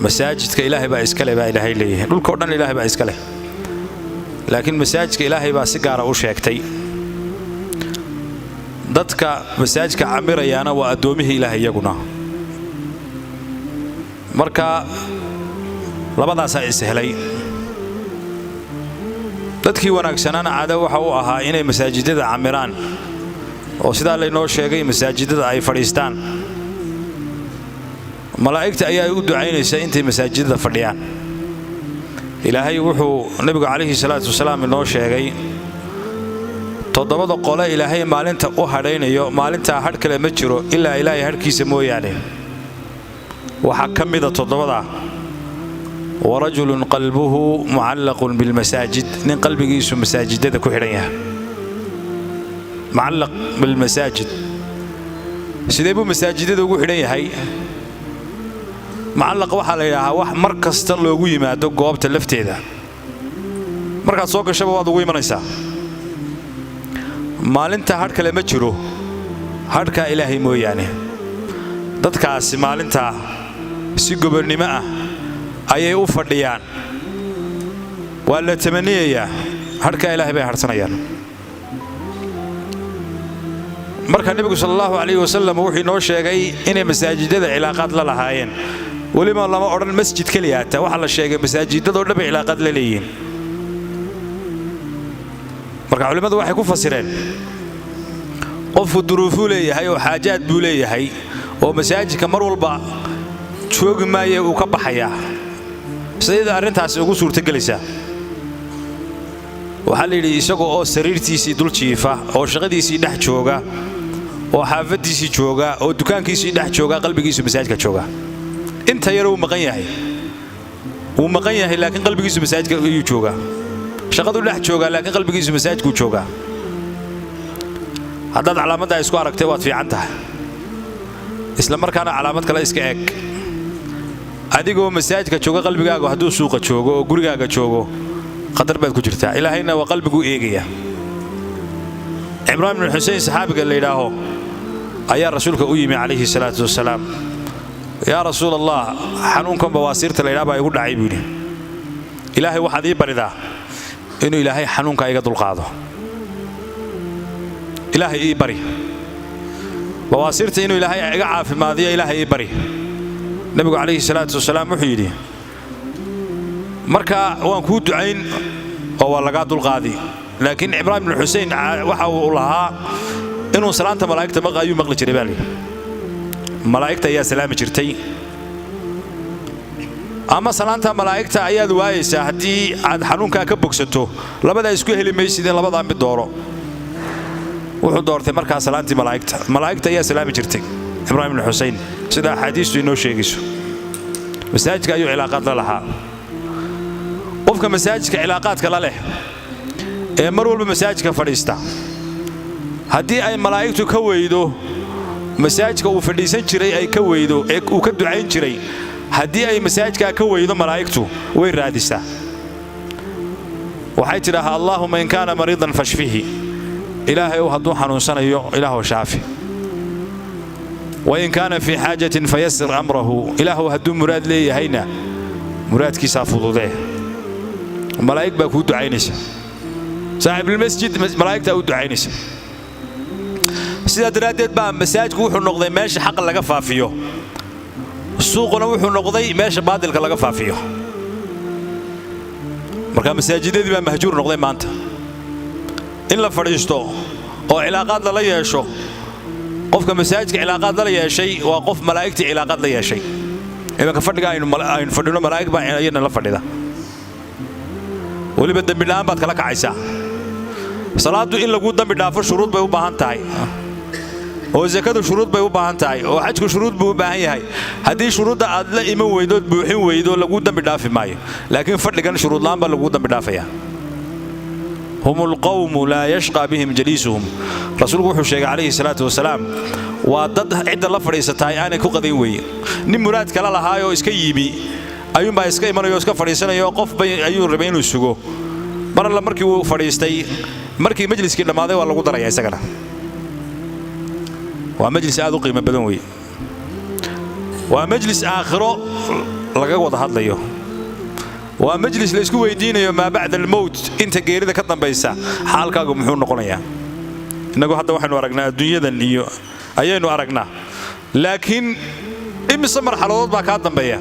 مساجد كإلهي بقى إسكاله بقى إلهي ليه نقول كورنا إلهي بقى إسكاله لكن مساجد كإلهي بقى سجارة وشيكتي ضدك مساجد كعمير يانا وأدومه إلهي يجونا مركا لبضع سهلي dadkii wanaagsanana caado waxa uu ahaa inay masaajidada camiraan oo sida la inoo sheegay masaajidada ay fadhiistaan malaa'igta ayaa u ducaynaysa intay masaajidada fadhiyaan ilaahay wuxuu nabiga kaleeyhi salaatu wasalaam inoo sheegay toddobada qole ilaahay maalinta u hadhaynayo maalinta hadh kale ma jiro ilaa ilaahay hadhkiisa mooyaane waxa kamida toddobada ورجل قلبه معلق بالمساجد من قلبه يسو مساجد هذا كحرية معلق بالمساجد سيدبو مساجد هذا كحرية هاي معلق وحلا يا واحد مركز تلوي ما دق جواب تلفت هذا مركز سوق الشباب هذا وين منيسا مال انت هاد كلمة جرو هاد كإلهي مو يعني دتكاس مال انت سيجبرني معه ayay u fadhiyaan wala tamaniya harka ilaahay bay harsanayaan marka nabiga sallallahu alayhi wasallam wuxuu noo sheegay inay masaajidada cilaaqad la lahaayeen waliba lama oran masjid kaliya ta waxa la sheegay masaajidada oo dhab cilaaqad la leeyihiin marka culimadu waxay ku fasireen qof duruufo leeyahay oo xaajaad buu leeyahay oo masaajidka mar walba joogi maayo uu ka baxaya سيدا أرنتاس ugu suurta galaysa waxa la yiri isagoo oo sariirtiisii dul jiifa oo shaqadiisii dhex jooga oo xaafadiisii jooga oo dukaankiisii dhex jooga qalbigiisu masaajidka jooga inta yar uu maqan yahay laakiin qalbigiisu masaajidka ayuu jooga shaqadu dhex jooga laakiin qalbigiisu masaajidku jooga hadda calaamada isku aragtay waad fiican tahay isla markaana calaamad kale iska eeg adigoo masaajidka jooga qalbigaaga haduu suuqa joogo oo gurigaaga joogo qadar baad ku jirtaa ilaahayna waa qalbigu eegaya Ibrahim ibn Hussein saxaabiga leeyahay ayaa rasuulka u yimi kaleeyhi salaatu wasalaam ya rasuulallah xanuunkan bawaasirta leeyahay baa igu dhacay buu ilaahay waxaad ii baridaa inuu ilaahay xanuunka iga dulqaado ilaahay ii bari bawaasirta inuu ilaahay iga caafimaadiyo ilaahay ii bari nabiga kaleeyhi salaatu wasalaam wuxuu yiri marka waan ku ducayn oo waa laga dulqaadi laakiin Ibrahim ibn Hussein waxa uu lahaa inuu salaanta malaa'igta maqaayuu maqli jiray baa malaa'igta ayaa salaami jirtay ama salaanta malaa'igta ayaa waayaysa hadii aad xanuunka ka bogsato labada isku heli maysideen labada mid dooro wuxuu doortay marka salaantii malaa'igta ayaa salaami jirtay Ibrahim ibn Hussein sida xadiistu inoo sheegayso masaajidka ayuu cilaaqad la lahaa qofka masaajidka cilaaqadka la leh ee mar walba masaajidka fadhiista hadii ay malaa'igtu ka weydo masaajidka uu fadhiisan jiray ay ka weydo ee uu ka ducayn jiray hadii ay masaajidka ka weydo malaa'igtu way raadisaa waxay tiraahdaa Allahumma in kana mariidan fashfihi ilaahay uu haduu xanuunsanayo ilaahu shaafi وإن كان في حاجة فيسر أمره إله هدو مراد لي هينا مراد كيسا فضوده ملائك باكو دعينيسا صاحب المسجد ملائك تاو دعينيسا سيدا درادت با مساجد وحو نقضي ماشي حق لغا فافيو سوقنا وحو نقضي ماشي بادل لغا فافيو مركا مساجد دي با مهجور نقضي مانتا إلا فريستو أو علاقات لا يشو qofka masaajidka cilaaqad la yeeshay waa qof malaa'igta cilaaqad la yeeshay ee ka fadhiga aynu fadhino malaa'ig baa ayna la fadhida waliba dambi la'aan baad kala kacaysaa salaadu in lagu dambi dhaafo shuruud bay u baahan tahay oo zakadu shuruud bay u baahan tahay oo xajku shuruud buu u baahan yahay hadii shuruudda aad la iman weydo buuxin weydo lagu dambi dhaafi maayo laakiin fadhigan shuruud la'aan baa lagu dambi dhaafaya هم القوم لا يشقى بهم جليسهم رسول الله شيخ عليه الصلاة والسلام وضد عند الله فريستاي أنا كقدين وي نمرات كلا لهايو إسكيبي أيوم باسكي مرة يوسك فريسنا يوقف بين أيوم ربين وسجو مرة الله مركي فريستاي مركي مجلس كده ماذا والله قدر يا سكنا ومجلس هذا قيمة بدون وي ومجلس آخره laga wada hadlayo waa majlis la isku weydiinayo ma bacda al-mawt inta geerida ka dambaysa xaalkaagu muxuu noqonayaa inagu hadda waxaanu aragnaa adduunyadan iyo ayaynu aragnaa laakiin imisa marxaladood baa ka dambeeya